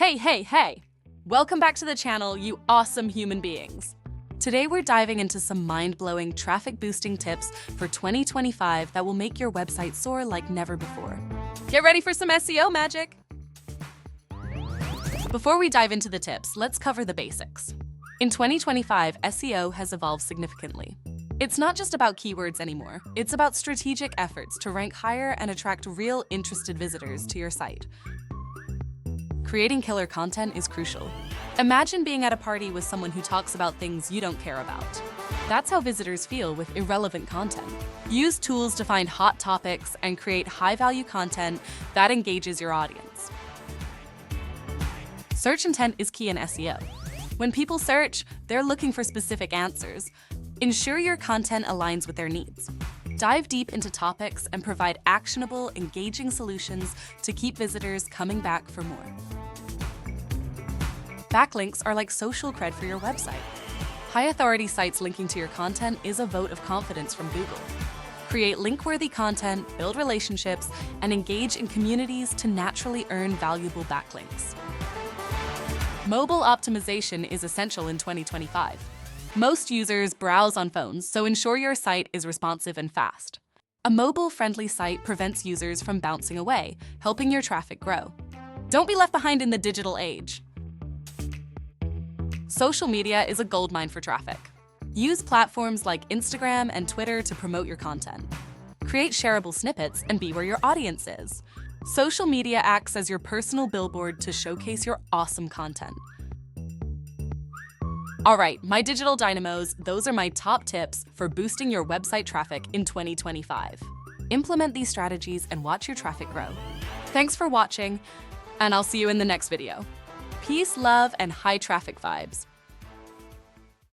Hey! Welcome back to the channel, you awesome human beings. Today we're diving into some mind-blowing traffic-boosting tips for 2025 that will make your website soar like never before. Get ready for some SEO magic! Before we dive into the tips, let's cover the basics. In 2025, SEO has evolved significantly. It's not just about keywords anymore. It's about strategic efforts to rank higher and attract real interested visitors to your site. Creating killer content is crucial. Imagine being at a party with someone who talks about things you don't care about. That's how visitors feel with irrelevant content. Use tools to find hot topics and create high-value content that engages your audience. Search intent is key in SEO. When people search, they're looking for specific answers. Ensure your content aligns with their needs. Dive deep into topics and provide actionable, engaging solutions to keep visitors coming back for more. Backlinks are like social cred for your website. High-authority sites linking to your content is a vote of confidence from Google. Create link-worthy content, build relationships, and engage in communities to naturally earn valuable backlinks. Mobile optimization is essential in 2025. Most users browse on phones, so ensure your site is responsive and fast. A mobile-friendly site prevents users from bouncing away, helping your traffic grow. Don't be left behind in the digital age. Social media is a goldmine for traffic. Use platforms like Instagram and Twitter to promote your content. Create shareable snippets and be where your audience is. Social media acts as your personal billboard to showcase your awesome content. All right, my digital dynamos, those are my top tips for boosting your website traffic in 2025. Implement these strategies and watch your traffic grow. Thanks for watching, and I'll see you in the next video. Peace, love, and high traffic vibes.